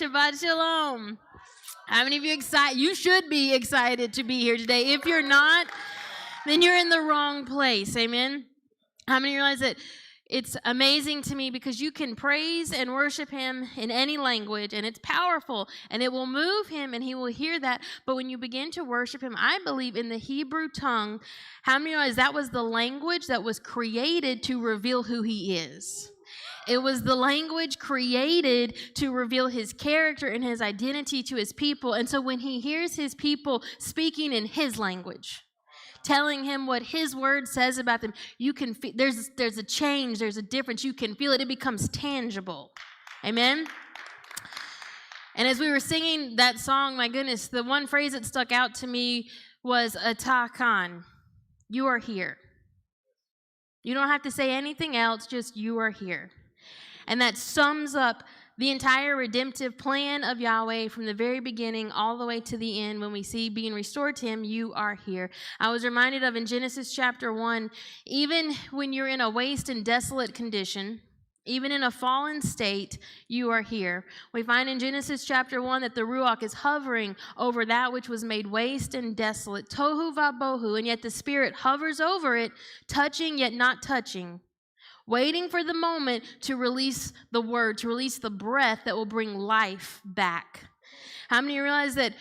Shabbat Shalom. How many of you excited? You should be excited to be here today. If you're not, then you're in the wrong place. Amen. How many realize that it's amazing to me because you can praise and worship him in any language, and it's powerful, and it will move him, and he will hear that. But when you begin to worship him, I believe in the Hebrew tongue, how many realize that was the language that was created to reveal who he is? It was the language created to reveal his character and his identity to his people. And so when he hears his people speaking in his language, telling him what his word says about them, you can feel there's a change, there's a difference. You can feel it. It becomes tangible. Amen? And as we were singing that song, my goodness, the one phrase that stuck out to me was atakan. You are here. You don't have to say anything else, just you are here. And that sums up the entire redemptive plan of Yahweh from the very beginning all the way to the end. When we see being restored to him, you are here. I was reminded of in Genesis chapter 1, even when you're in a waste and desolate condition, even in a fallen state, you are here. We find in Genesis chapter 1 that the Ruach is hovering over that which was made waste and desolate. Tohu vabohu, and yet the Spirit hovers over it, touching yet not touching. Waiting for the moment to release the word, to release the breath that will bring life back. How many realize that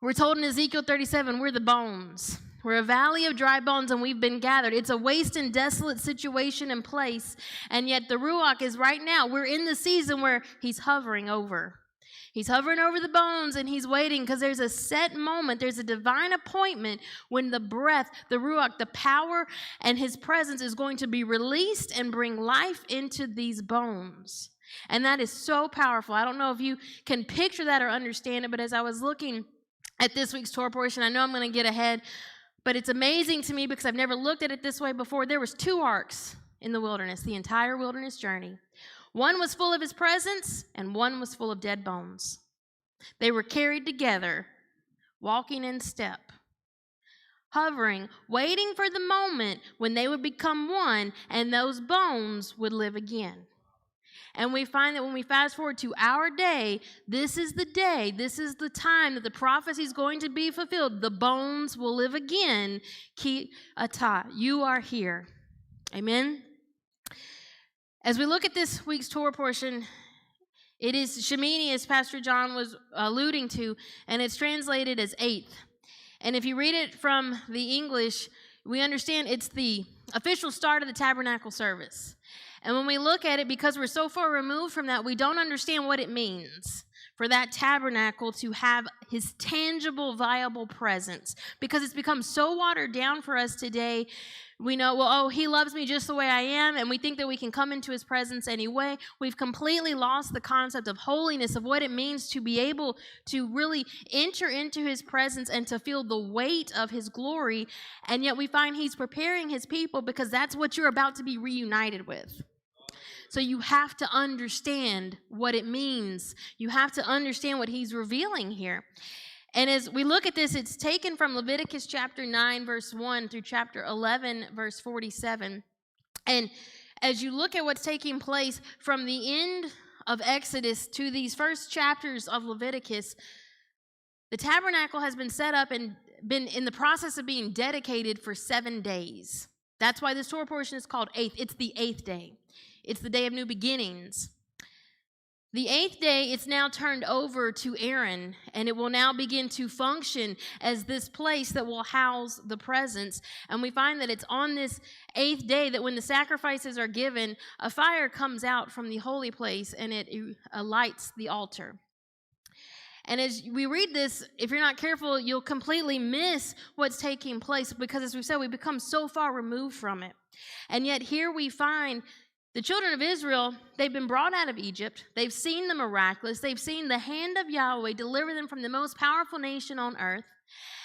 we're told in Ezekiel 37, we're the bones. We're a valley of dry bones and we've been gathered. It's a waste and desolate situation and place. And yet the Ruach is right now. We're in the season where he's hovering over. He's hovering over the bones and he's waiting because there's a set moment. There's a divine appointment when the breath, the Ruach, the power and his presence is going to be released and bring life into these bones. And that is so powerful. I don't know if you can picture that or understand it, but as I was looking at this week's Torah portion, I know I'm going to get ahead, but it's amazing to me because I've never looked at it this way before. There was 2 arcs in the wilderness, the entire wilderness journey. One was full of his presence, and one was full of dead bones. They were carried together, walking in step, hovering, waiting for the moment when they would become one, and those bones would live again. And we find that when we fast forward to our day, this is the day, this is the time that the prophecy is going to be fulfilled. The bones will live again. Ki ata, you are here. Amen? As we look at this week's Torah portion, it is Shemini, as Pastor John was alluding to, and it's translated as 8th. And if you read it from the English, we understand it's the official start of the Tabernacle service. And when we look at it, because we're so far removed from that, we don't understand what it means for that tabernacle to have his tangible, viable presence. Because it's become so watered down for us today. We know, well, oh, he loves me just the way I am, and we think that we can come into his presence anyway. We've completely lost the concept of holiness, of what it means to be able to really enter into his presence and to feel the weight of his glory. And yet we find he's preparing his people because that's what you're about to be reunited with. So you have to understand what it means. You have to understand what he's revealing here. And as we look at this, it's taken from Leviticus chapter 9, verse 1 through chapter 11, verse 47. And as you look at what's taking place from the end of Exodus to these first chapters of Leviticus, the tabernacle has been set up and been in the process of being dedicated for 7 days. That's why this Torah portion is called 8th. It's the 8th day. It's the day of new beginnings. The 8th day, it's now turned over to Aaron, and it will now begin to function as this place that will house the presence. And we find that it's on this 8th day that when the sacrifices are given, a fire comes out from the holy place, and it lights the altar. And as we read this, if you're not careful, you'll completely miss what's taking place because, as we said, we become so far removed from it. And yet here we find the children of Israel, they've been brought out of Egypt. They've seen the miraculous. They've seen the hand of Yahweh deliver them from the most powerful nation on earth.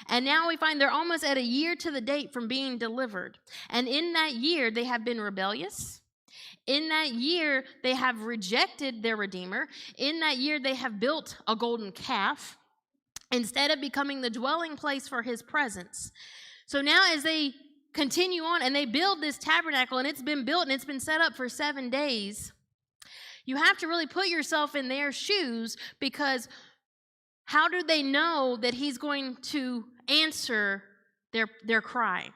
And now we find they're almost at a year to the date from being delivered. And in that year, they have been rebellious. In that year, they have rejected their Redeemer. In that year, they have built a golden calf instead of becoming the dwelling place for his presence. So now as they continue on and they build this tabernacle, and it's been built and it's been set up for 7 days, You have to really put yourself in their shoes, because how do they know that he's going to answer their cry?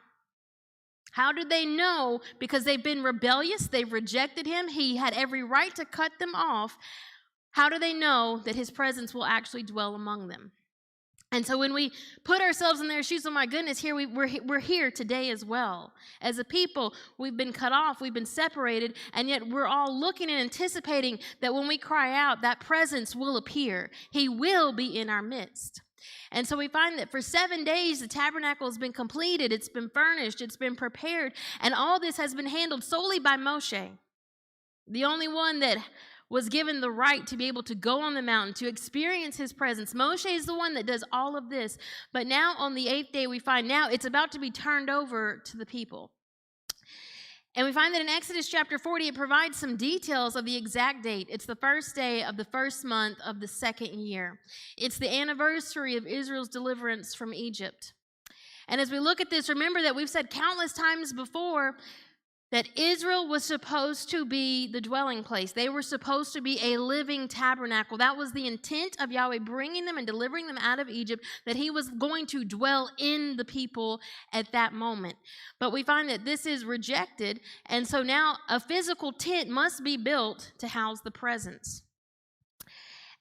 How do they know? Because they've been rebellious, they've rejected him, he had every right to cut them off. How do they know that his presence will actually dwell among them? And so when we put ourselves in their shoes, oh my goodness, we're here today as well. As a people, we've been cut off, we've been separated, and yet we're all looking and anticipating that when we cry out, that presence will appear. He will be in our midst. And so we find that for 7 days, the tabernacle has been completed, it's been furnished, it's been prepared, and all this has been handled solely by Moshe, the only one that was given the right to be able to go on the mountain, to experience his presence. Moshe is the one that does all of this. But now on the 8th day, we find now it's about to be turned over to the people. And we find that in Exodus chapter 40, it provides some details of the exact date. It's the first day of the first month of the second year. It's the anniversary of Israel's deliverance from Egypt. And as we look at this, remember that we've said countless times before that Israel was supposed to be the dwelling place. They were supposed to be a living tabernacle. That was the intent of Yahweh bringing them and delivering them out of Egypt, that he was going to dwell in the people at that moment. But we find that this is rejected, and so now a physical tent must be built to house the presence.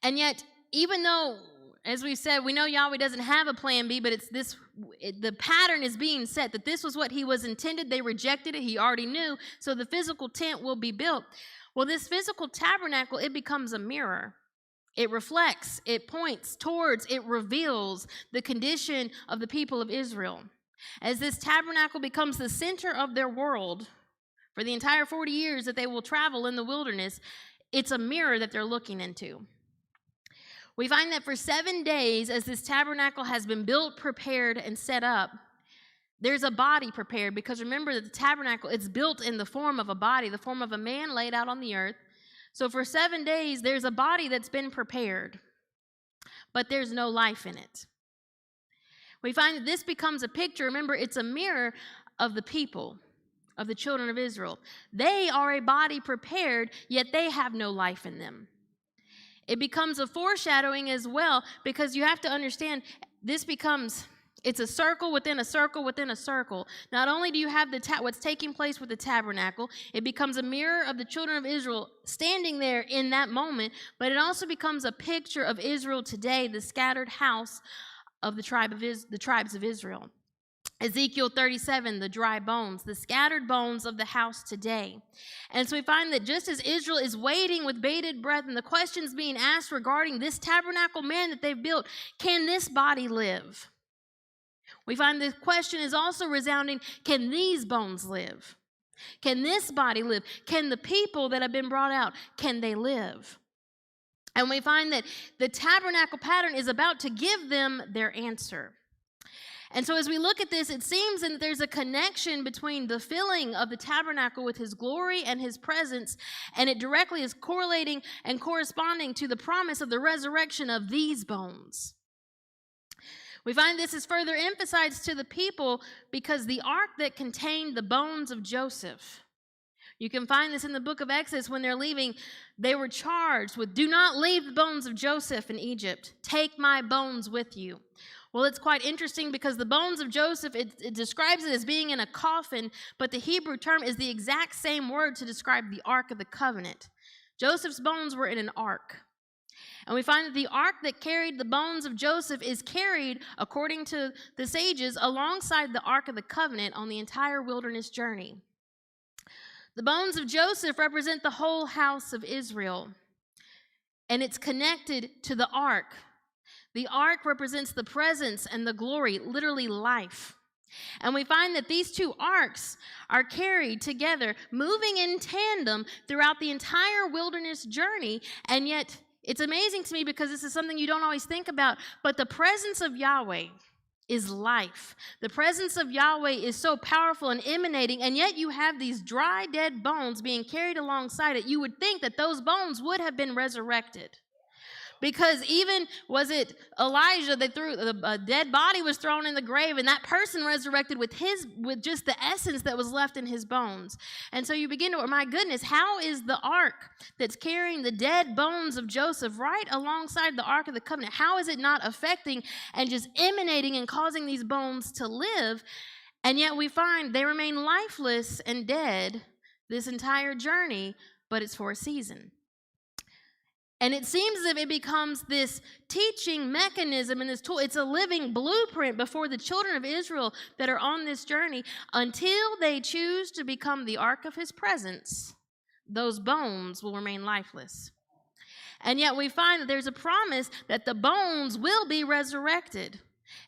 And yet, even though, as we said, we know Yahweh doesn't have a plan B, but the pattern is being set that this was what he was intended. They rejected it. He already knew. So the physical tent will be built. Well, this physical tabernacle, it becomes a mirror. It reflects, it points towards, it reveals the condition of the people of Israel. As this tabernacle becomes the center of their world for the entire 40 years that they will travel in the wilderness, it's a mirror that they're looking into. We find that for 7 days, as this tabernacle has been built, prepared, and set up, there's a body prepared, because remember that the tabernacle, it's built in the form of a body, the form of a man laid out on the earth. So for 7 days, there's a body that's been prepared, but there's no life in it. We find that this becomes a picture. Remember, it's a mirror of the people, of the children of Israel. They are a body prepared, yet they have no life in them. It becomes a foreshadowing as well, because you have to understand it's a circle within a circle within a circle. Not only do you have what's taking place with the tabernacle, it becomes a mirror of the children of Israel standing there in that moment, but it also becomes a picture of Israel today, the scattered house of the tribes of Israel. Ezekiel 37, the dry bones, the scattered bones of the house today. And so we find that just as Israel is waiting with bated breath and the questions being asked regarding this tabernacle man that they've built, can this body live? We find the question is also resounding, can these bones live? Can this body live? Can the people that have been brought out, can they live? And we find that the tabernacle pattern is about to give them their answer. And so as we look at this, it seems that there's a connection between the filling of the tabernacle with his glory and his presence, and it directly is correlating and corresponding to the promise of the resurrection of these bones. We find this is further emphasized to the people because the ark that contained the bones of Joseph, you can find this in the book of Exodus. When they're leaving, they were charged with, do not leave the bones of Joseph in Egypt. Take my bones with you. Well, it's quite interesting because the bones of Joseph, it describes it as being in a coffin, but the Hebrew term is the exact same word to describe the Ark of the Covenant. Joseph's bones were in an ark. And we find that the ark that carried the bones of Joseph is carried, according to the sages, alongside the Ark of the Covenant on the entire wilderness journey. The bones of Joseph represent the whole house of Israel, and it's connected to the ark. The ark represents the presence and the glory, literally life. And we find that these two arks are carried together, moving in tandem throughout the entire wilderness journey. And yet, it's amazing to me because this is something you don't always think about, but the presence of Yahweh is life. The presence of Yahweh is so powerful and emanating, and yet you have these dry, dead bones being carried alongside it. You would think that those bones would have been resurrected. Because even, was it Elijah, they threw, a dead body was thrown in the grave, and that person resurrected with just the essence that was left in his bones. And so you begin to, my goodness, how is the ark that's carrying the dead bones of Joseph right alongside the Ark of the Covenant, how is it not affecting and just emanating and causing these bones to live? And yet we find they remain lifeless and dead this entire journey, but it's for a season. And it seems as if it becomes this teaching mechanism and this tool. It's a living blueprint before the children of Israel that are on this journey until they choose to become the ark of his presence. Those bones will remain lifeless. And yet we find that there's a promise that the bones will be resurrected.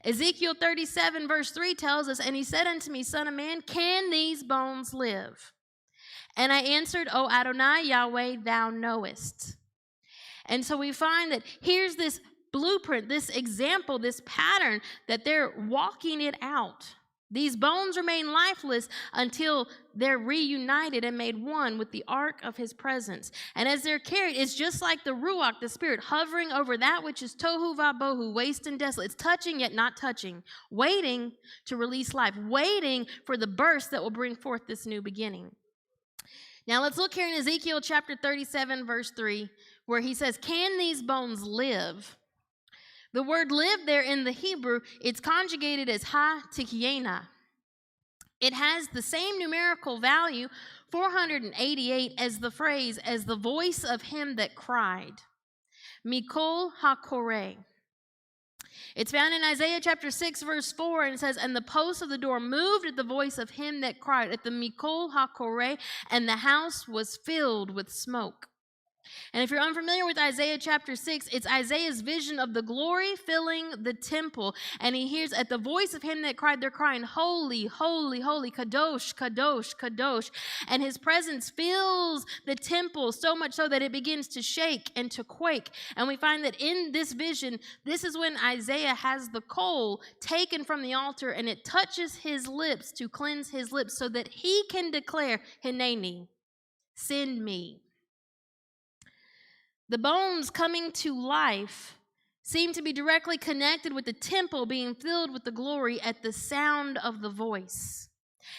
Ezekiel 37 verse 3 tells us, and he said unto me, Son of man, can these bones live? And I answered, O Adonai Yahweh, thou knowest. And so we find that here's this blueprint, this example, this pattern that they're walking it out. These bones remain lifeless until they're reunited and made one with the ark of his presence. And as they're carried, it's just like the Ruach, the Spirit, hovering over that which is tohu vabohu, waste and desolate. It's touching yet not touching, waiting to release life, waiting for the burst that will bring forth this new beginning. Now let's look here in Ezekiel chapter 37, verse 3, where he says, can these bones live? The word live there in the Hebrew, it's conjugated as ha-tikyena. It has the same numerical value, 488, as the phrase, as the voice of him that cried. Mikol ha-koreh. It's found in Isaiah chapter 6, verse 4, and it says, and the posts of the door moved at the voice of him that cried, at the Mikol ha-koreh, and the house was filled with smoke. And if you're unfamiliar with Isaiah chapter 6, it's Isaiah's vision of the glory filling the temple. And he hears at the voice of him that cried, they're crying, holy, holy, holy, kadosh, kadosh, kadosh. And his presence fills the temple so much so that it begins to shake and to quake. And we find that in this vision, this is when Isaiah has the coal taken from the altar and it touches his lips to cleanse his lips so that he can declare, Hineni, send me. The bones coming to life seem to be directly connected with the temple being filled with the glory at the sound of the voice.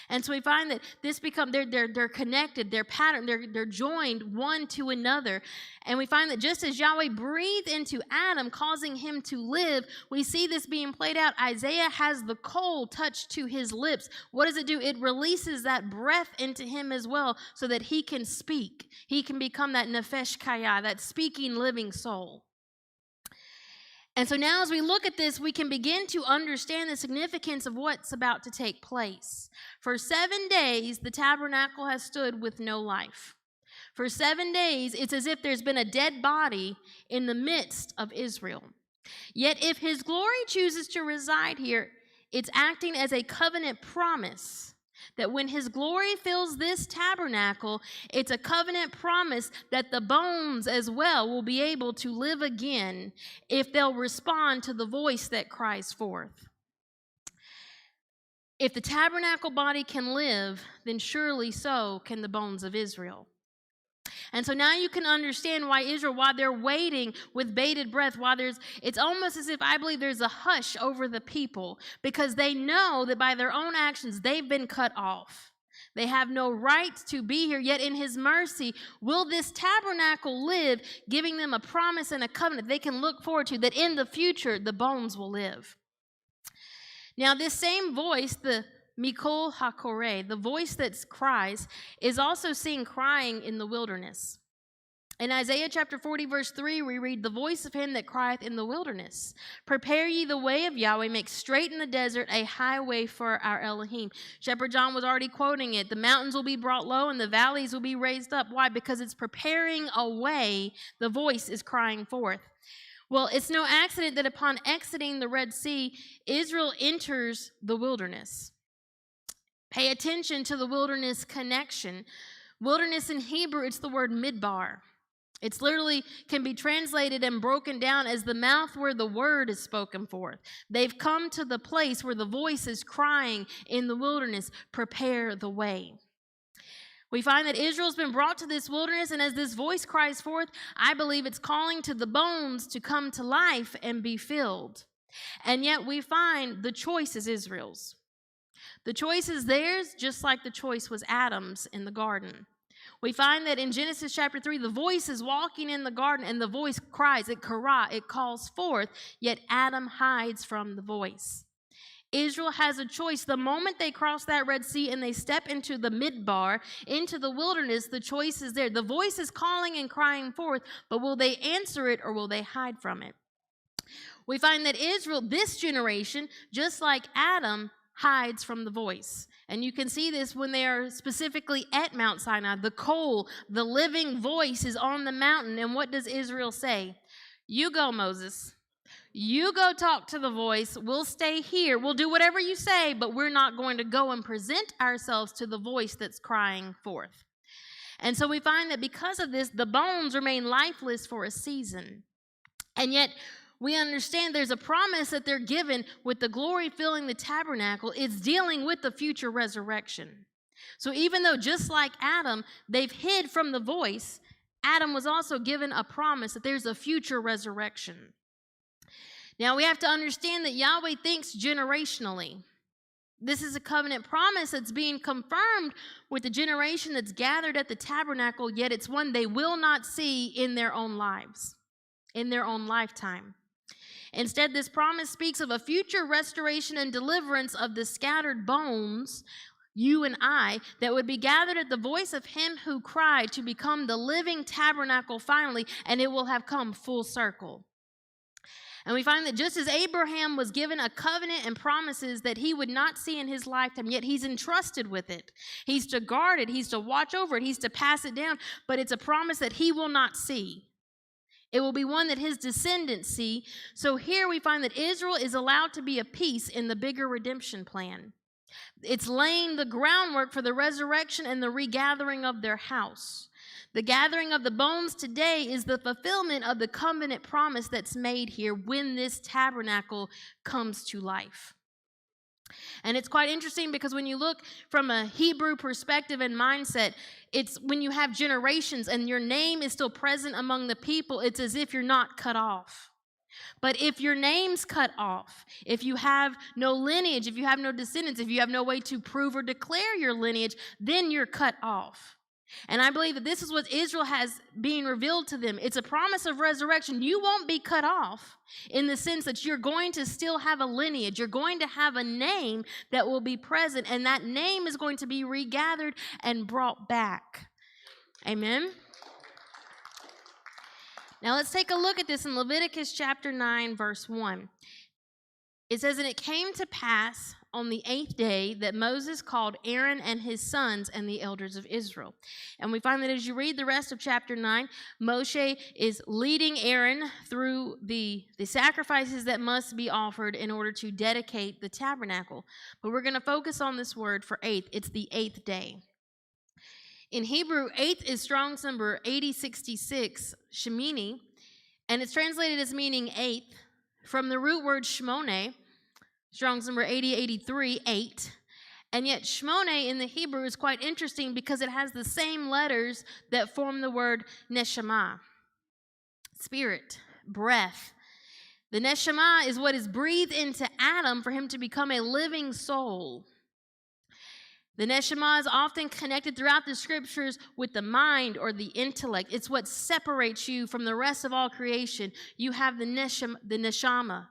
And so we find that this they're connected, they're patterned, they're joined one to another. And we find that just as Yahweh breathed into Adam, causing him to live, we see this being played out. Isaiah has the coal touched to his lips. What does it do? It releases that breath into him as well so that he can speak. He can become that nefesh kaya, that speaking living soul. And so now as we look at this, we can begin to understand the significance of what's about to take place. For 7 days, the tabernacle has stood with no life. For 7 days, it's as if there's been a dead body in the midst of Israel. Yet if his glory chooses to reside here, it's acting as a covenant promise that when his glory fills this tabernacle, it's a covenant promise that the bones as well will be able to live again if they'll respond to the voice that cries forth. If the tabernacle body can live, then surely so can the bones of Israel. And so now you can understand why Israel, while they're waiting with bated breath, it's almost as if I believe there's a hush over the people because they know that by their own actions, they've been cut off. They have no right to be here, yet in his mercy, will this tabernacle live, giving them a promise and a covenant they can look forward to, that in the future, the bones will live. Now, this same voice, the Mikol HaKoreh, the voice that cries, is also seen crying in the wilderness. In Isaiah chapter 40, verse 3, we read, the voice of him that crieth in the wilderness. Prepare ye the way of Yahweh, make straight in the desert a highway for our Elohim. Shepherd John was already quoting it. The mountains will be brought low and the valleys will be raised up. Why? Because it's preparing a way. The voice is crying forth. Well, it's no accident that upon exiting the Red Sea, Israel enters the wilderness. Pay attention to the wilderness connection. Wilderness in Hebrew, it's the word midbar. It's literally can be translated and broken down as the mouth where the word is spoken forth. They've come to the place where the voice is crying in the wilderness, prepare the way. We find that Israel's been brought to this wilderness, and as this voice cries forth, I believe it's calling to the bones to come to life and be filled. And yet we find the choice is Israel's. The choice is theirs, just like the choice was Adam's in the garden. We find that in Genesis chapter 3, the voice is walking in the garden, and the voice cries, it calls forth, yet Adam hides from the voice. Israel has a choice. The moment they cross that Red Sea and they step into the midbar, into the wilderness, the choice is there. The voice is calling and crying forth, but will they answer it or will they hide from it? We find that Israel, this generation, just like Adam, hides from the voice. And you can see this when they are specifically at Mount Sinai. The coal, the living voice is on the mountain. And what does Israel say? You go, Moses. You go talk to the voice. We'll stay here. We'll do whatever you say, but we're not going to go and present ourselves to the voice that's crying forth. And so we find that because of this, the bones remain lifeless for a season. And yet we understand there's a promise that they're given with the glory filling the tabernacle. It's dealing with the future resurrection. So even though just like Adam, they've hid from the voice, Adam was also given a promise that there's a future resurrection. Now, we have to understand that Yahweh thinks generationally. This is a covenant promise that's being confirmed with the generation that's gathered at the tabernacle, yet it's one they will not see in their own lives, in their own lifetime. Instead, this promise speaks of a future restoration and deliverance of the scattered bones, you and I, that would be gathered at the voice of him who cried to become the living tabernacle finally, and it will have come full circle. And we find that just as Abraham was given a covenant and promises that he would not see in his lifetime, yet he's entrusted with it. He's to guard it. He's to watch over it. He's to pass it down. But it's a promise that he will not see. It will be one that his descendants see. So here we find that Israel is allowed to be a piece in the bigger redemption plan. It's laying the groundwork for the resurrection and the regathering of their house. The gathering of the bones today is the fulfillment of the covenant promise that's made here when this tabernacle comes to life. And it's quite interesting because when you look from a Hebrew perspective and mindset, it's when you have generations and your name is still present among the people, it's as if you're not cut off. But if your name's cut off, if you have no lineage, if you have no descendants, if you have no way to prove or declare your lineage, then you're cut off. And I believe that this is what Israel has being revealed to them. It's a promise of resurrection. You won't be cut off in the sense that you're going to still have a lineage. You're going to have a name that will be present, and that name is going to be regathered and brought back. Amen? Now let's take a look at this in Leviticus chapter 9, verse 1. It says, "And it came to pass on the 8th day that Moses called Aaron and his sons and the elders of Israel." And we find that as you read the rest of chapter 9, Moshe is leading Aaron through the sacrifices that must be offered in order to dedicate the tabernacle. But we're going to focus on this word for 8th. It's the 8th day. In Hebrew, 8th is Strong's number 8066, Shemini, and it's translated as meaning 8th from the root word shmoneh, Strong's number 8083, 8. And yet shmoneh in the Hebrew is quite interesting because it has the same letters that form the word neshama, spirit, breath. The neshama is what is breathed into Adam for him to become a living soul. The neshama is often connected throughout the scriptures with the mind or the intellect. It's what separates you from the rest of all creation. You have the neshama.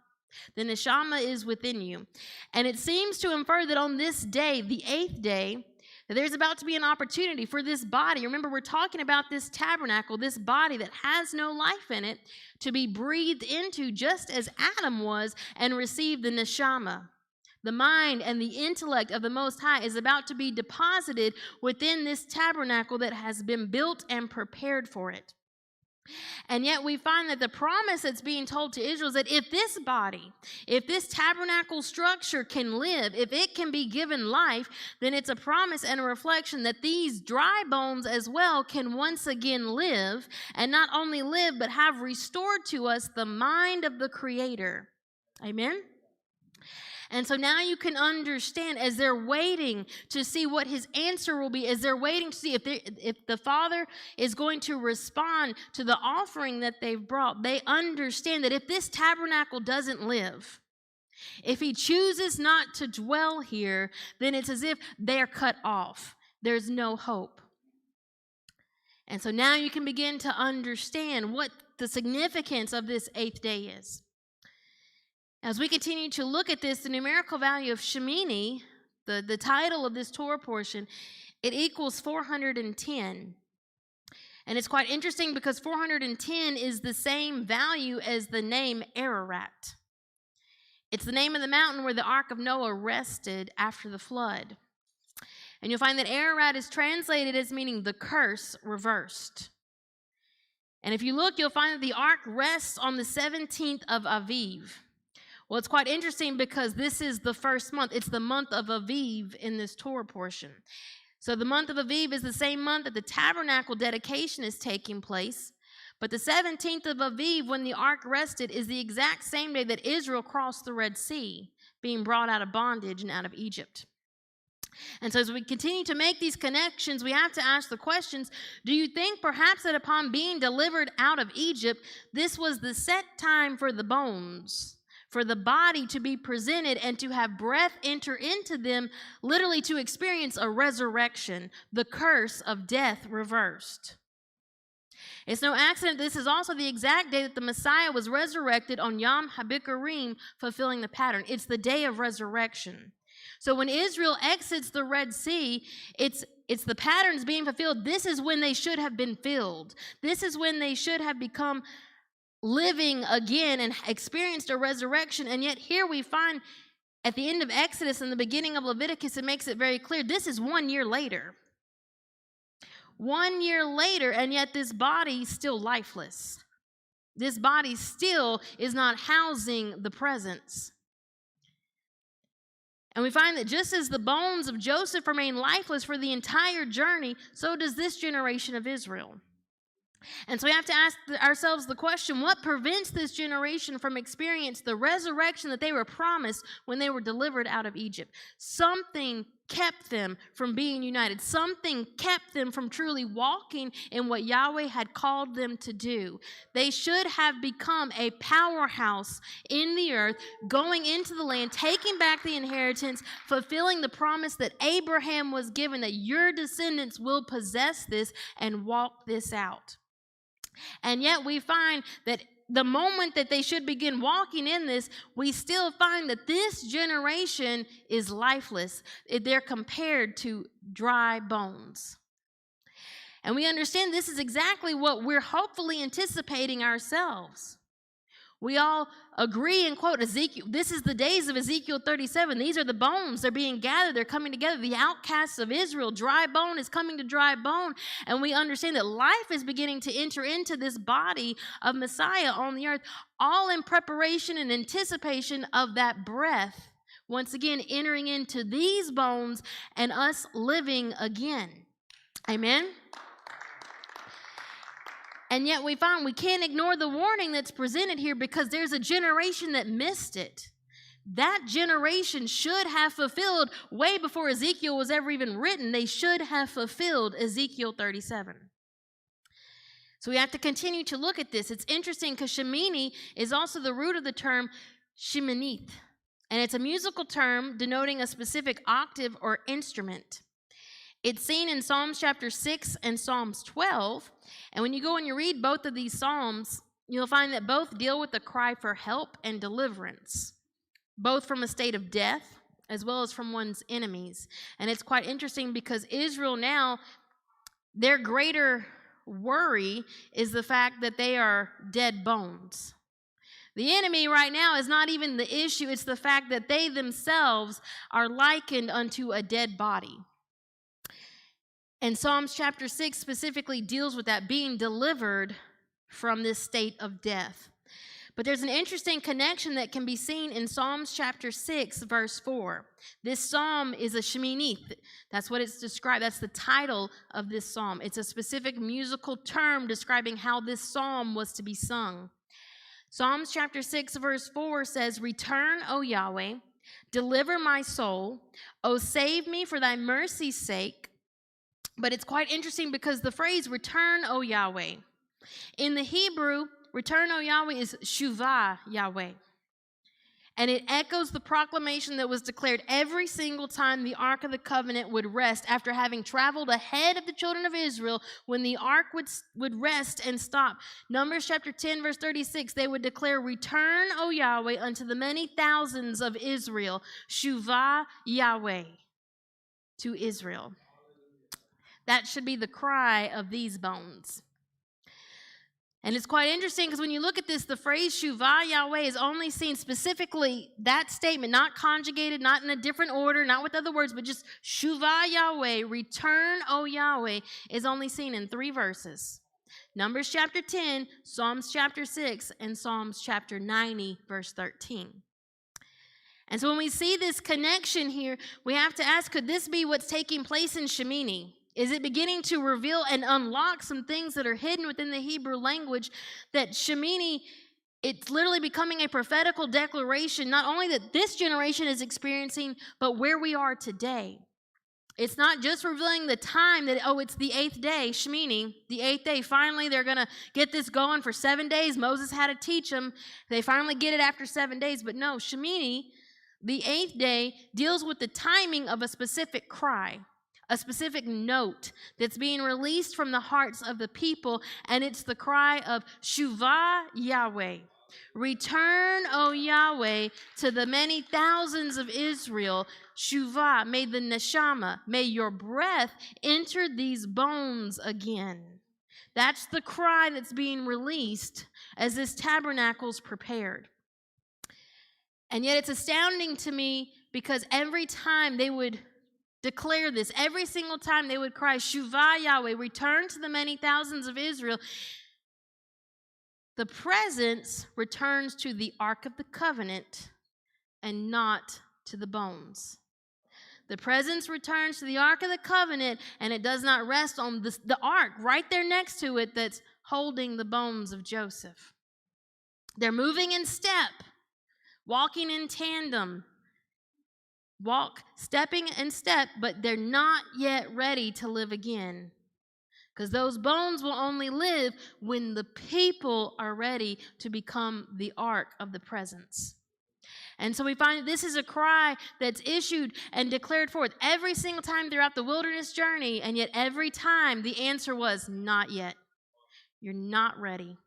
The neshama is within you. And it seems to infer that on this day, the 8th day, that there's about to be an opportunity for this body. Remember, we're talking about this tabernacle, this body that has no life in it, to be breathed into just as Adam was and receive the neshama. The mind and the intellect of the Most High is about to be deposited within this tabernacle that has been built and prepared for it. And yet we find that the promise that's being told to Israel is that if this body, if this tabernacle structure can live, if it can be given life, then it's a promise and a reflection that these dry bones as well can once again live, and not only live, but have restored to us the mind of the Creator. Amen? And so now you can understand, as they're waiting to see what his answer will be, as they're waiting to see if the Father is going to respond to the offering that they've brought, they understand that if this tabernacle doesn't live, if he chooses not to dwell here, then it's as if they're cut off. There's no hope. And so now you can begin to understand what the significance of this 8th day is. As we continue to look at this, the numerical value of Shemini, the title of this Torah portion, it equals 410. And it's quite interesting because 410 is the same value as the name Ararat. It's the name of the mountain where the Ark of Noah rested after the flood. And you'll find that Ararat is translated as meaning the curse reversed. And if you look, you'll find that the ark rests on the 17th of Aviv. Well, it's quite interesting because this is the first month. It's the month of Aviv in this Torah portion. So the month of Aviv is the same month that the tabernacle dedication is taking place. But the 17th of Aviv, when the ark rested, is the exact same day that Israel crossed the Red Sea, being brought out of bondage and out of Egypt. And so as we continue to make these connections, we have to ask the questions, do you think perhaps that upon being delivered out of Egypt, this was the set time for the bones, for the body to be presented and to have breath enter into them, literally to experience a resurrection, the curse of death reversed? It's no accident this is also the exact day that the Messiah was resurrected on Yom HaBikurim, fulfilling the pattern. It's the day of resurrection. So when Israel exits the Red Sea, it's the patterns being fulfilled. This is when they should have been filled. This is when they should have become living again and experienced a resurrection. And yet here we find at the end of Exodus and the beginning of Leviticus, it makes it very clear this is 1 year later. 1 year later, and yet this body is still lifeless. This body still is not housing the presence. And we find that just as the bones of Joseph remain lifeless for the entire journey, so does this generation of Israel. And so we have to ask ourselves the question, what prevents this generation from experiencing the resurrection that they were promised when they were delivered out of Egypt? Something kept them from being united. Something kept them from truly walking in what Yahweh had called them to do. They should have become a powerhouse in the earth, going into the land, taking back the inheritance, fulfilling the promise that Abraham was given, that your descendants will possess this and walk this out. And yet we find that the moment that they should begin walking in this, we still find that this generation is lifeless. They're compared to dry bones. And we understand this is exactly what we're hopefully anticipating ourselves. We all agree and quote Ezekiel. This is the days of Ezekiel 37. These are the bones. They're being gathered. They're coming together. The outcasts of Israel. Dry bone is coming to dry bone. And we understand that life is beginning to enter into this body of Messiah on the earth, all in preparation and anticipation of that breath, once again entering into these bones and us living again. Amen? And yet we find we can't ignore the warning that's presented here because there's a generation that missed it. That generation should have fulfilled way before Ezekiel was ever even written. They should have fulfilled Ezekiel 37. So we have to continue to look at this. It's interesting because Shemini is also the root of the term Sheminith. And it's a musical term denoting a specific octave or instrument. It's seen in Psalms chapter 6 and Psalms 12. And when you go and you read both of these Psalms, you'll find that both deal with the cry for help and deliverance, both from a state of death as well as from one's enemies. And it's quite interesting because Israel now, their greater worry is the fact that they are dead bones. The enemy right now is not even the issue. It's the fact that they themselves are likened unto a dead body. And Psalms chapter 6 specifically deals with that, being delivered from this state of death. But there's an interesting connection that can be seen in Psalms chapter 6, verse 4. This psalm is a Sheminith. That's what it's described. That's the title of this psalm. It's a specific musical term describing how this psalm was to be sung. Psalms chapter 6, verse 4 says, "Return, O Yahweh, Deliver my soul. Oh, save me for thy mercy's sake. But it's quite interesting because the phrase, return, O Yahweh. In the Hebrew, return, O Yahweh is shuvah Yahweh. And it echoes the proclamation that was declared every single time the Ark of the Covenant would rest after having traveled ahead of the children of Israel. When the Ark would rest and stop. Numbers chapter 10, verse 36, they would declare, return, O Yahweh, unto the many thousands of Israel. Shuvah Yahweh to Israel. That should be the cry of these bones. And it's quite interesting because when you look at this, the phrase Shuvah Yahweh is only seen specifically, that statement, not conjugated, not in a different order, not with other words, but just Shuvah Yahweh, return, O Yahweh, is only seen in 3 verses. Numbers chapter 10, Psalms chapter 6, and Psalms chapter 90, verse 13. And so when we see this connection here, we have to ask, could this be what's taking place in Shemini? Is it beginning to reveal and unlock some things that are hidden within the Hebrew language that Shemini, it's literally becoming a prophetical declaration, not only that this generation is experiencing, but where we are today. It's not just revealing the time that, it's the 8th day, Shemini, the 8th day. Finally, they're going to get this going for 7 days. Moses had to teach them. They finally get it after 7 days. But no, Shemini, the 8th day, deals with the timing of a specific cry. A specific note that's being released from the hearts of the people, and it's the cry of Shuvah Yahweh. Return, O Yahweh, to the many thousands of Israel. Shuvah, may the neshama, may your breath enter these bones again. That's the cry that's being released as this tabernacle's prepared. And yet it's astounding to me because every time they would declare this, every single time they would cry, Shuvah Yahweh, return to the many thousands of Israel, the presence returns to the Ark of the Covenant and not to the bones. The presence returns to the Ark of the Covenant, and it does not rest on the Ark right there next to it that's holding the bones of Joseph. They're moving in step, walking in tandem. Stepping in step, but they're not yet ready to live again. Because those bones will only live when the people are ready to become the ark of the presence. And so we find that this is a cry that's issued and declared forth every single time throughout the wilderness journey, and yet every time the answer was, not yet. You're not ready.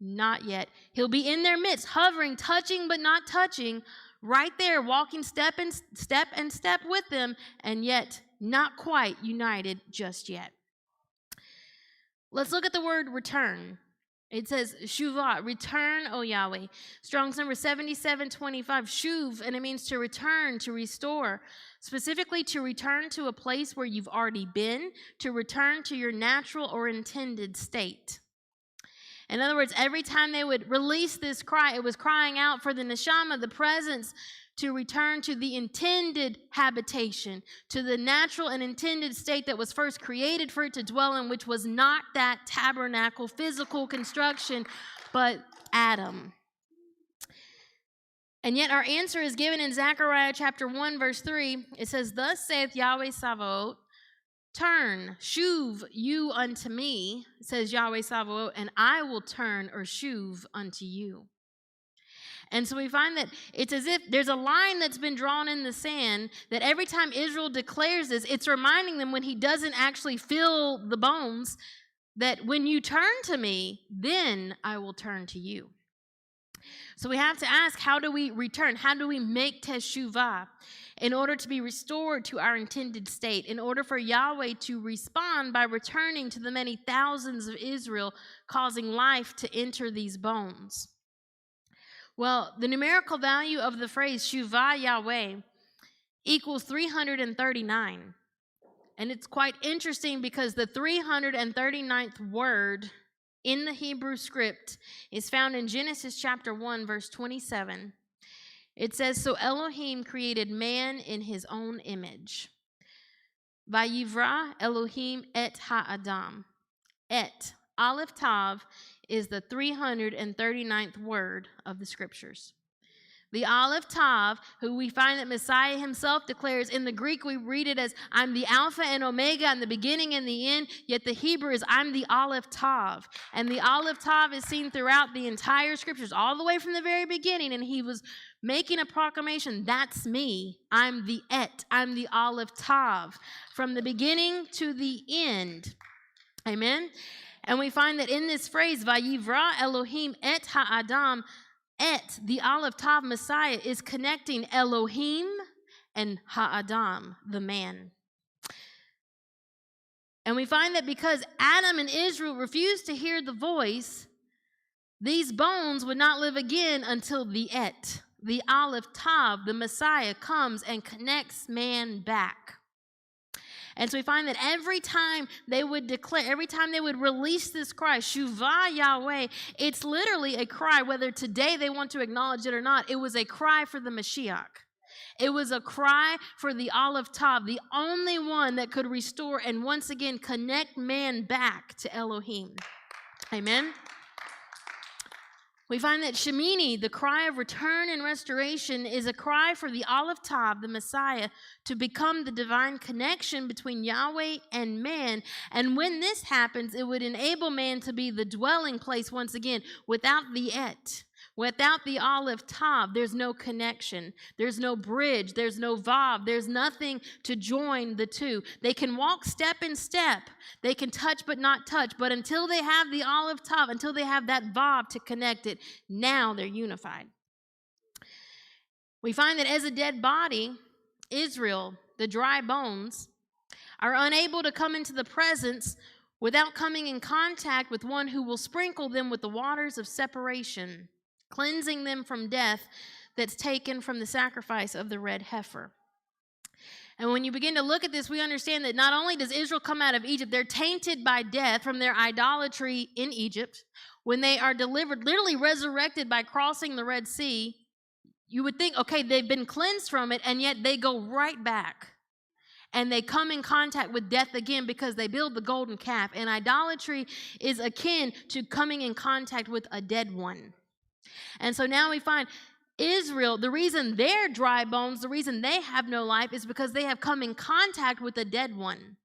Not yet. He'll be in their midst, hovering, touching but not touching, right there, walking step and step with them, and yet not quite united just yet. Let's look at the word return. It says, Shuvah, return, O Yahweh. Strong's number 7725, Shuv, and it means to return, to restore. Specifically, to return to a place where you've already been, to return to your natural or intended state. In other words, every time they would release this cry, it was crying out for the neshama, the presence, to return to the intended habitation, to the natural and intended state that was first created for it to dwell in, which was not that tabernacle, physical construction, but Adam. And yet our answer is given in Zechariah chapter 1, verse 3. It says, thus saith Yahweh Sabaoth, turn, shuv you unto me, says Yahweh Sabaoth, and I will turn or shuv unto you. And so we find that it's as if there's a line that's been drawn in the sand that every time Israel declares this, it's reminding them when he doesn't actually fill the bones, that when you turn to me, then I will turn to you. So we have to ask, how do we return? How do we make teshuvah in order to be restored to our intended state, in order for Yahweh to respond by returning to the many thousands of Israel, causing life to enter these bones? Well, the numerical value of the phrase Shuvah Yahweh equals 339. And it's quite interesting because the 339th word in the Hebrew script is found in Genesis chapter 1, verse 27. It says, so Elohim created man in his own image. Vayivra Elohim et ha'adam. Et, Aleph Tav, is the 339th word of the scriptures. The Aleph Tav, who we find that Messiah himself declares. In the Greek, we read it as, I'm the Alpha and Omega, I'm the beginning and the end. Yet the Hebrew is, I'm the Aleph Tav. And the Aleph Tav is seen throughout the entire scriptures, all the way from the very beginning. And he was making a proclamation, that's me. I'm the Et. I'm the Aleph Tav. From the beginning to the end. Amen? And we find that in this phrase, Vayivra Elohim et ha'adam, Et, the Aleph Tav Messiah, is connecting Elohim and Ha'adam, the man. And we find that because Adam and Israel refused to hear the voice, these bones would not live again until the Et, the Aleph Tav, the Messiah, comes and connects man back. And so we find that every time they would declare, every time they would release this cry, Shuvah Yahweh, it's literally a cry, whether today they want to acknowledge it or not. It was a cry for the Mashiach. It was a cry for the Aleph Tav, the only one that could restore and once again connect man back to Elohim. Amen? We find that Shemini, the cry of return and restoration, is a cry for the Aleph Tav, the Messiah, to become the divine connection between Yahweh and man. And when this happens, it would enable man to be the dwelling place once again. Without the Et, without the Aleph Tav, there's no connection. There's no bridge. There's no Vav. There's nothing to join the two. They can walk step in step. They can touch but not touch. But until they have the Aleph Tav, until they have that Vav to connect it, now they're unified. We find that as a dead body, Israel, the dry bones, are unable to come into the presence without coming in contact with one who will sprinkle them with the waters of separation, cleansing them from death that's taken from the sacrifice of the red heifer. And when you begin to look at this, we understand that not only does Israel come out of Egypt, they're tainted by death from their idolatry in Egypt. When they are delivered, literally resurrected by crossing the Red Sea, you would think, okay, they've been cleansed from it, and yet they go right back. And they come in contact with death again because they build the golden calf. And idolatry is akin to coming in contact with a dead one. And so now we find Israel, the reason they're dry bones, the reason they have no life is because they have come in contact with a dead one.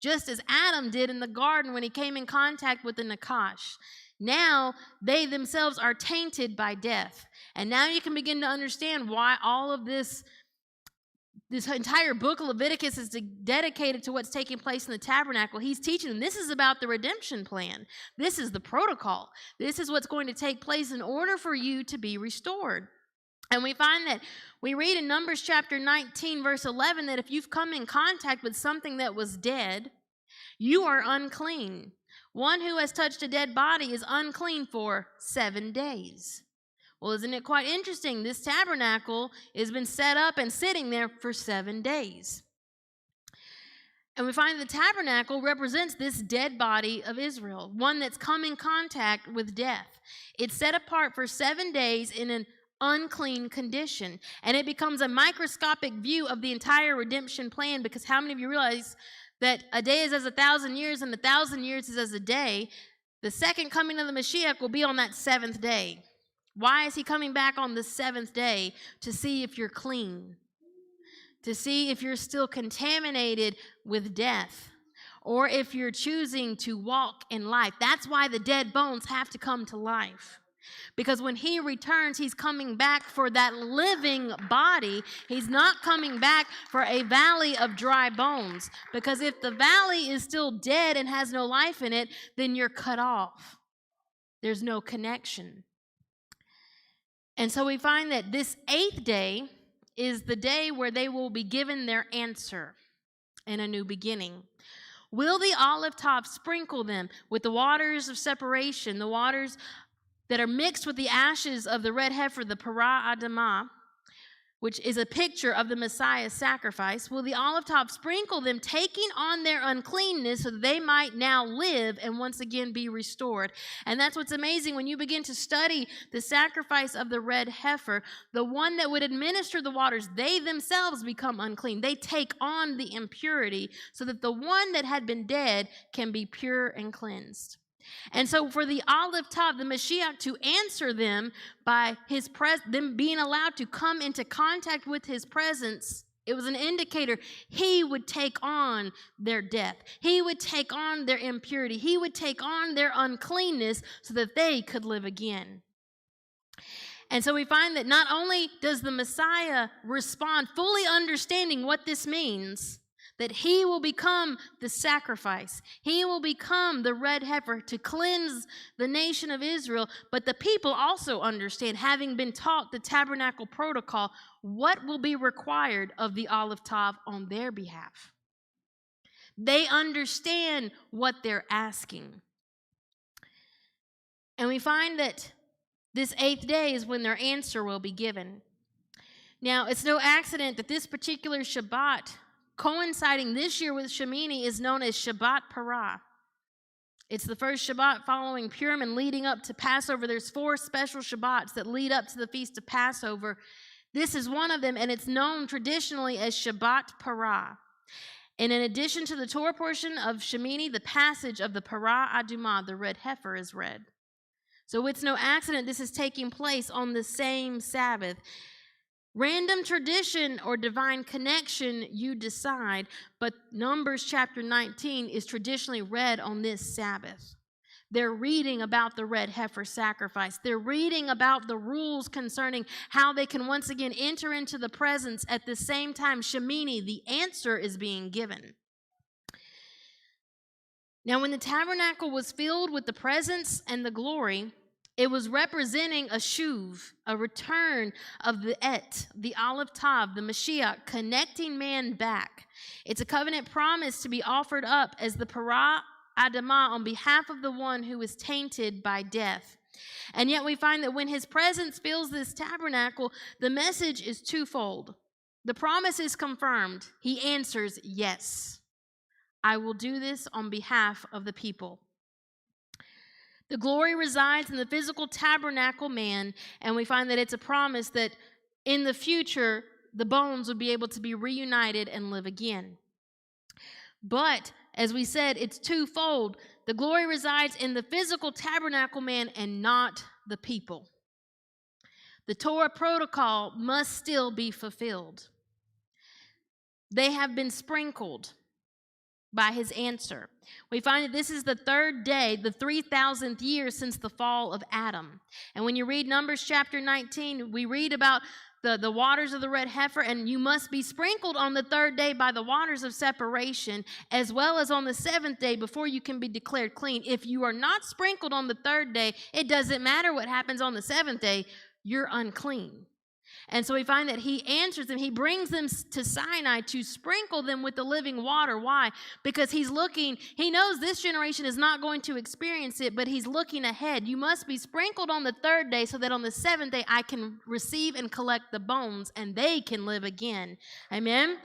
Just as Adam did in the garden when he came in contact with the Nakash. Now they themselves are tainted by death. And now you can begin to understand why all of this entire book of Leviticus is dedicated to what's taking place in the tabernacle. He's teaching them this is about the redemption plan. This is the protocol. This is what's going to take place in order for you to be restored. And we find that we read in Numbers chapter 19, verse 11, that if you've come in contact with something that was dead, you are unclean. One who has touched a dead body is unclean for 7 days. Well, isn't it quite interesting? This tabernacle has been set up and sitting there for 7 days. And we find the tabernacle represents this dead body of Israel, one that's come in contact with death. It's set apart for 7 days in an unclean condition. And it becomes a microscopic view of the entire redemption plan, because how many of you realize that a day is as 1,000 years and 1,000 years is as a day? The second coming of the Mashiach will be on that 7th day. Why is he coming back on the 7th day? To see if you're clean, to see if you're still contaminated with death, or if you're choosing to walk in life. That's why the dead bones have to come to life. Because when he returns, he's coming back for that living body. He's not coming back for a valley of dry bones. Because if the valley is still dead and has no life in it, then you're cut off. There's no connection. And so we find that this 8th day is the day where they will be given their answer and a new beginning. Will the Aleph Tav sprinkle them with the waters of separation, the waters that are mixed with the ashes of the red heifer, the Para Adamah, which is a picture of the Messiah's sacrifice? Will the Aleph Tav sprinkle them, taking on their uncleanness so that they might now live and once again be restored? And that's what's amazing when you begin to study the sacrifice of the red heifer. The one that would administer the waters, they themselves become unclean. They take on the impurity so that the one that had been dead can be pure and cleansed. And so for the Olive Tav, the Mashiach, to answer them by them being allowed to come into contact with his presence, it was an indicator he would take on their death. He would take on their impurity. He would take on their uncleanness so that they could live again. And so we find that not only does the Messiah respond fully understanding what this means, that he will become the sacrifice. He will become the red heifer to cleanse the nation of Israel. But the people also understand, having been taught the tabernacle protocol, what will be required of the Olive Tav on their behalf. They understand what they're asking. And we find that this 8th day is when their answer will be given. Now, it's no accident that this particular Shabbat, coinciding this year with Shemini, is known as Shabbat Para. It's the first Shabbat following Purim and leading up to Passover. There's 4 special Shabbats that lead up to the Feast of Passover. This is one of them, and it's known traditionally as Shabbat Para. And in addition to the Torah portion of Shemini, the passage of the Para Adumah, the red heifer, is read. So it's no accident this is taking place on the same Sabbath. Random tradition or divine connection, you decide, but Numbers chapter 19 is traditionally read on this Sabbath. They're reading about the red heifer sacrifice. They're reading about the rules concerning how they can once again enter into the presence. At the same time, Shemini, the answer is being given. Now, when the tabernacle was filled with the presence and the glory, it was representing a shuv, a return of the Olive Tav, the Mashiach, connecting man back. It's a covenant promise to be offered up as the Para Adamah on behalf of the one who is tainted by death. And yet we find that when his presence fills this tabernacle, the message is twofold. The promise is confirmed. He answers, yes, I will do this on behalf of the people. The glory resides in the physical tabernacle man, and we find that it's a promise that in the future, the bones would be able to be reunited and live again. But, as we said, it's twofold. The glory resides in the physical tabernacle man and not the people. The Torah protocol must still be fulfilled. They have been sprinkled by his answer. We find that this is the 3rd day, the 3,000th year since the fall of Adam. And when you read Numbers chapter 19, we read about the waters of the red heifer, and you must be sprinkled on the 3rd day by the waters of separation, as well as on the 7th day before you can be declared clean. If you are not sprinkled on the 3rd day, it doesn't matter what happens on the 7th day, you're unclean. And so we find that he answers them. He brings them to Sinai to sprinkle them with the living water. Why? Because he knows this generation is not going to experience it, but he's looking ahead. You must be sprinkled on the 3rd day so that on the 7th day I can receive and collect the bones and they can live again. Amen?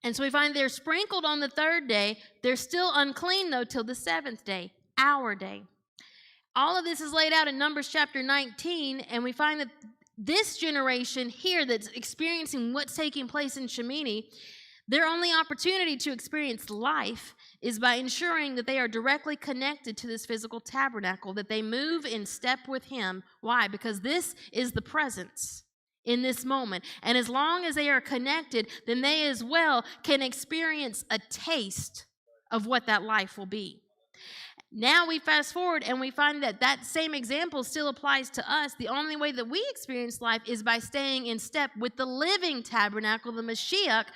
And so we find they're sprinkled on the 3rd day. They're still unclean, though, till the 7th day, our day. All of this is laid out in Numbers chapter 19, and we find that this generation here that's experiencing what's taking place in Shemini, their only opportunity to experience life is by ensuring that they are directly connected to this physical tabernacle, that they move in step with him. Why? Because this is the presence in this moment. And as long as they are connected, then they as well can experience a taste of what that life will be. Now we fast forward and we find that same example still applies to us. The only way that we experience life is by staying in step with the living tabernacle, the Mashiach,